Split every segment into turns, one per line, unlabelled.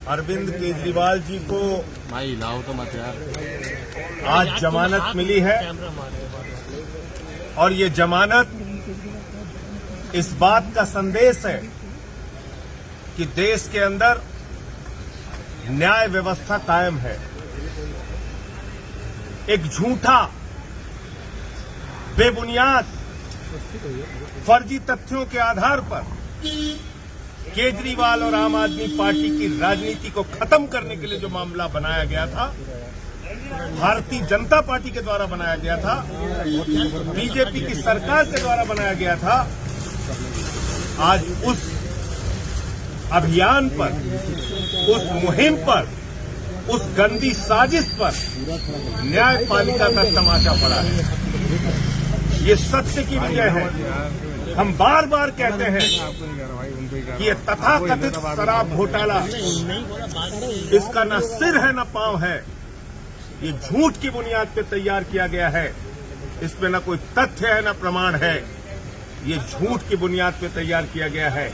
अरविंद केजरीवाल जी को
भाई लाओ तो मत यार।
आज जमानत मिली है और ये जमानत इस बात का संदेश है कि देश के अंदर न्याय व्यवस्था कायम है। एक झूठा, बेबुनियाद, फर्जी तथ्यों के आधार पर केजरीवाल और आम आदमी पार्टी की राजनीति को खत्म करने के लिए जो मामला बनाया गया था, भारतीय जनता पार्टी के द्वारा बनाया गया था, बीजेपी की सरकार के द्वारा बनाया गया था, आज उस अभियान पर, उस मुहिम पर, उस गंदी साजिश पर न्यायपालिका का तमाचा पड़ा है। ये सत्य की विजय है। हम बार बार कहते हैं कि ये तथाकथित शराब घोटाला, इसका न सिर है न पांव है। ये झूठ की बुनियाद पर तैयार किया गया है। इसमें न कोई तथ्य है न प्रमाण है। ये झूठ की बुनियाद पर तैयार किया गया है।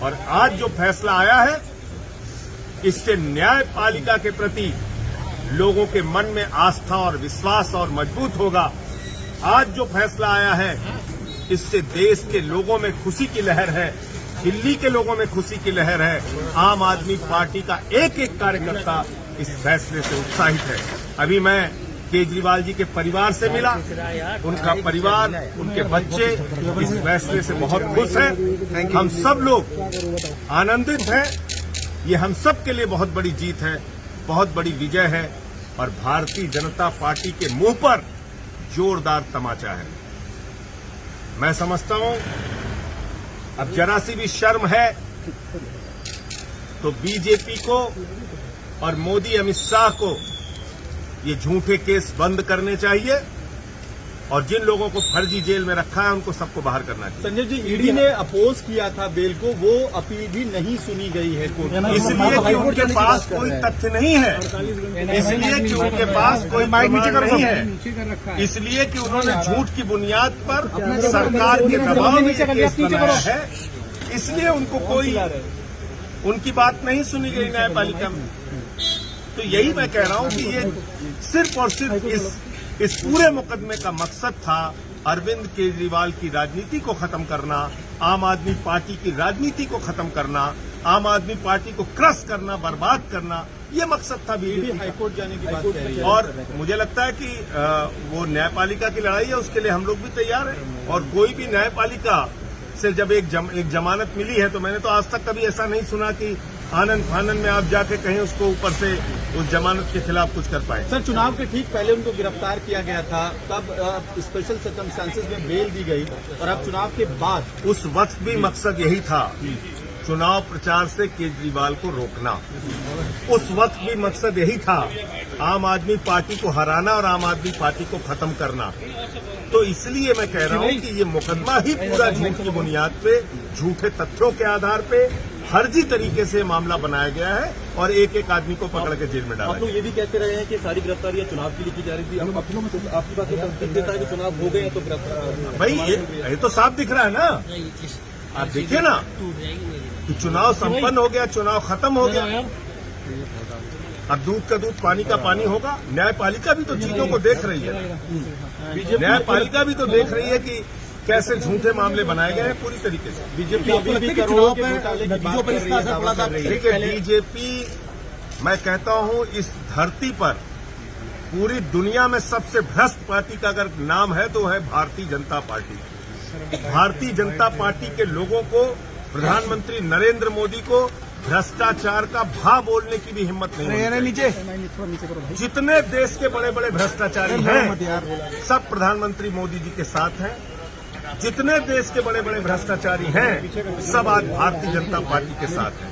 और आज जो फैसला आया है, इससे न्यायपालिका के प्रति लोगों के मन में आस्था और विश्वास और मजबूत होगा। आज जो फैसला आया है, इससे देश के लोगों में खुशी की लहर है, दिल्ली के लोगों में खुशी की लहर है। आम आदमी पार्टी का एक एक कार्यकर्ता इस फैसले से उत्साहित है। अभी मैं केजरीवाल जी के परिवार से मिला। उनका परिवार, उनके बच्चे इस फैसले से बहुत खुश हैं। हम सब लोग आनंदित हैं। ये हम सब के लिए बहुत बड़ी जीत है, बहुत बड़ी विजय है और भारतीय जनता पार्टी के मुंह पर जोरदार तमाचा है। मैं समझता हूं अब जरा सी भी शर्म है तो बीजेपी को और मोदी अमित शाह को ये झूठे केस बंद करने चाहिए और जिन लोगों को फर्जी जेल में रखा है उनको सबको बाहर करना चाहिए।
संजय जी, ईडी ने अपोज किया था बेल को, वो अपील भी नहीं सुनी गई है कोर्ट में।
इसलिए कि उनके पास कोई तथ्य नहीं है, इसलिए कि उनके पास कोई प्रमाण नहीं है, इसलिए कि उन्होंने झूठ की बुनियाद पर सरकार के दबाव में ये केस बनाया है। इसलिए उनको कोई, उनकी बात नहीं सुनी गई न्यायपालिका में। तो यही मैं कह रहा हूं कि ये सिर्फ और सिर्फ इस पूरे मुकदमे का मकसद था अरविंद केजरीवाल की राजनीति को खत्म करना, आम आदमी पार्टी की राजनीति को खत्म करना, आम आदमी पार्टी को क्रश करना, बर्बाद करना। ये मकसद था बीजेपी
हाईकोर्ट जाने की बात कह रही है।
और मुझे लगता है कि वो न्यायपालिका की लड़ाई है, उसके लिए हम लोग भी तैयार हैं। और कोई भी न्यायपालिका से जब एक जमानत मिली है, तो मैंने तो आज तक कभी ऐसा नहीं सुना कि आनंद फानंद में आप जाके कहीं उसको ऊपर से उस जमानत के खिलाफ कुछ कर पाए।
सर, चुनाव के ठीक पहले उनको गिरफ्तार किया गया था, तब स्पेशल सर्कमस्टांसेस में बेल दी गई और अब चुनाव के बाद
उस वक्त भी मकसद यही था, चुनाव प्रचार से केजरीवाल को रोकना। उस वक्त भी मकसद यही था, आम आदमी पार्टी को हराना और आम आदमी पार्टी को खत्म करना। तो इसलिए मैं कह रहा हूं कि ये मुकदमा ही पूरा झूठ की बुनियाद पे, झूठे तथ्यों के आधार पे, फर्जी तरीके से मामला बनाया गया है और एक एक आदमी को पकड़ के जेल में डाला।
आप लोग ये भी कहते रहे हैं कि सारी गिरफ्तारियां चुनाव के लिए की जा रही थी। अब आपकी बात देता है कि चुनाव हो गए तो गिरफ्तार।
भाई ये तो साफ दिख रहा है ना, आप देखिए ना कि चुनाव संपन्न हो गया, चुनाव खत्म हो गया। अब दूध का दूध, पानी का पानी होगा। न्यायपालिका भी तो चीजों को देख रही है। न्यायपालिका भी तो देख रही है कि कैसे झूठे मामले बनाए गए हैं पूरी तरीके से।
बीजेपी देखिए,
बीजेपी, मैं कहता हूं इस धरती पर पूरी दुनिया में सबसे भ्रष्ट पार्टी का अगर नाम है तो है भारतीय जनता पार्टी। भारतीय जनता पार्टी के लोगों को, प्रधानमंत्री नरेंद्र मोदी को भ्रष्टाचार का भा बोलने की भी हिम्मत नहीं है। जितने देश के बड़े बड़े भ्रष्टाचारी हैं, सब प्रधानमंत्री मोदी जी के साथ हैं। जितने देश के बड़े बड़े भ्रष्टाचारी हैं, सब आज भारतीय जनता पार्टी के साथ हैं।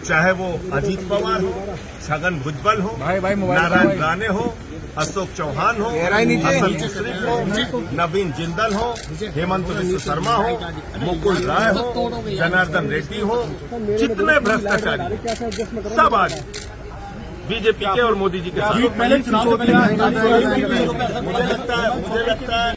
चाहे वो अजीत पवार हो, छगन भुजबल हो, नारायण राणे हो, अशोक चौहान हो, हसन मुश्रीफ हो, नवीन जिंदल हो, हेमंत बिस्व शर्मा हो, मुकुल राय हो, जनार्दन रेड्डी हो, जितने भ्रष्टाचारी सब आज बीजेपी के और मोदी जी के साथ।
पहले चुनाव से पहले
मुझे लगता है